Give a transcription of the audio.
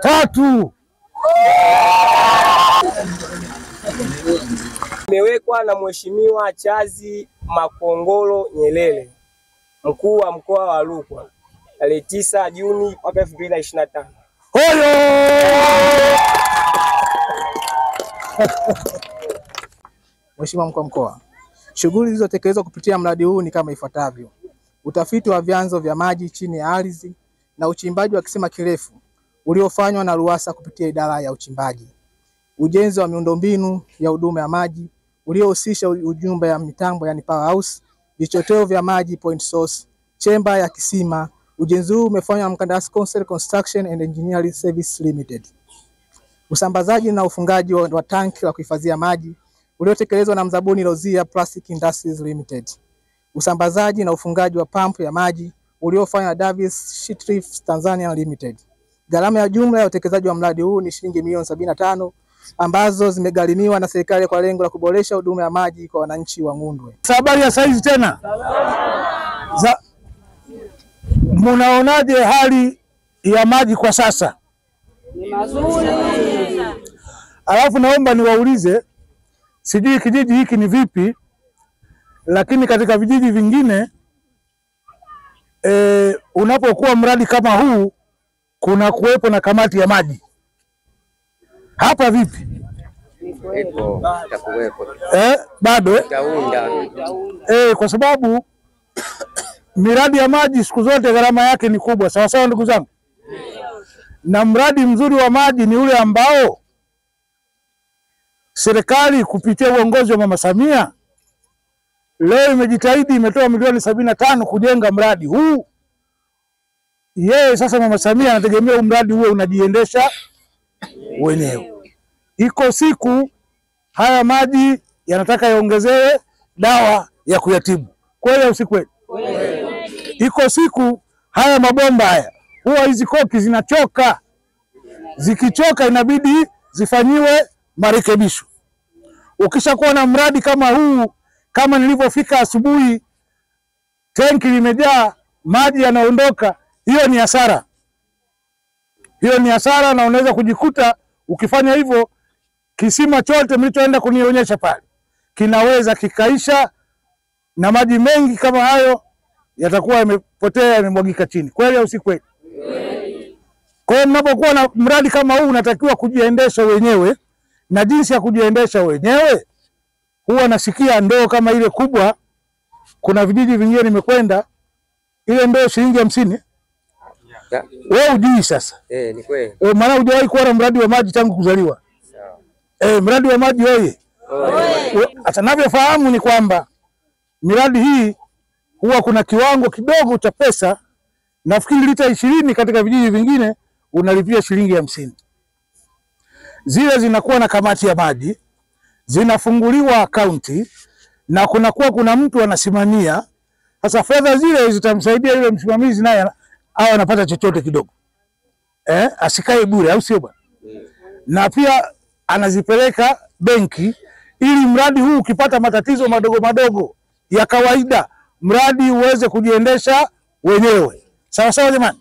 Tatu. Imewekwa na Mheshimiwa Chazi Makongolo Nyerere, mkuu wa mkoa wa Rukwa, tarehe 9 Juni mwaka 2025. Hoyo! Mheshimiwa mkuu wa mkoa, shughuli zilizotekelezwa kupitia mradi huu ni kama ifuatavyo: utafiti wa vyanzo vya maji chini ya ardhi na uchimbaji wa kisima kirefu uliofanywa na RUWASA kupitia idara ya uchimbaji, ujenzi wa miundombinu ya huduma ya maji uliohusisha ujumbe ya mitambo yani power house, vichoteo vya maji point source, chemba ya kisima. Ujenzi huu umefanywa na mkandarasi Council Construction and Engineering Service Limited. Usambazaji na ufungaji wa tanki la kuhifadhia maji uliotekelezwa na Mzabuni Rozia Plastic Industries Limited. Usambazaji na ufungaji wa pampu ya maji uliofanywa na Davis Sheet Tanzania Limited. Gharama ya jumla ya utekelezaji wa mradi huu ni shilingi milioni 75 ambazo zimegharimiwa na serikali kwa lengo la kuboresha huduma ya maji kwa wananchi wa Ngundwe. Habari ya saizi tena. Munaonaje hali ya maji kwa sasa? Ni mazuri. Alafu naomba niwaulize, sijui kijiji hiki ni vipi, lakini katika vijiji vingine unapokuwa mradi kama huu kuna kuwepo na kamati ya maji. Hapa vipi? Ipo, itakuwepo. Bado Itaunda. Kwa sababu miradi ya maji siku zote gharama yake ni kubwa, sawa sawa ndugu zangu. Na mradi mzuri wa maji ni ule ambao serikali kupitia uongozi wa Mama Samia leo imejitahidi, imetoa milioni 75 kujenga mradi huu. Yeye sasa Mama Samia anategemea mradi huo unajiendesha wenyewe. Iko siku haya maji yanataka yaongezewe dawa ya kuyatibu. Kweli au si kweli? Iko siku haya mabomba haya huwa hizi koki zinachoka. Zikichoka inabidi zifanyiwe marekebisho. Ukishakuwa na mradi kama huu, kama nilivyofika asubuhi, tenki limejaa, maji yanaondoka, hiyo ni hasara. Hiyo ni hasara, na unaweza kujikuta ukifanya hivyo kisima chote mlichoenda kunionyesha pale kinaweza kikaisha, na maji mengi kama hayo yatakuwa yamepotea, yamemwagika chini. Kweli au si kweli? Kwa hiyo mnapokuwa na mradi kama huu unatakiwa kujiendesha wenyewe, na jinsi ya kujiendesha wenyewe huwa nasikia ndoo kama ile kubwa. Kuna vijiji vingine nimekwenda, ile ndoo shilingi 50. Wewe hujui sasa. Ni kweli. Maana hujawahi kuona mradi wa maji tangu kuzaliwa. Mradi wa maji oye. Hata ninavyofahamu ni kwamba miradi hii huwa kuna kiwango kidogo cha pesa, nafikiri lita 20 katika vijiji vingine unalipia shilingi 50. Zile zinakuwa na kamati ya maji, zinafunguliwa akaunti, na kuna mtu anasimamia. Sasa fedha zile zitamsaidia yule msimamizi naye au anapata chochote kidogo. Asikae bure, au sio bwana? Na pia anazipeleka benki ili mradi huu ukipata matatizo madogo madogo ya kawaida, mradi uweze kujiendesha wenyewe. Sawa sawa jamani?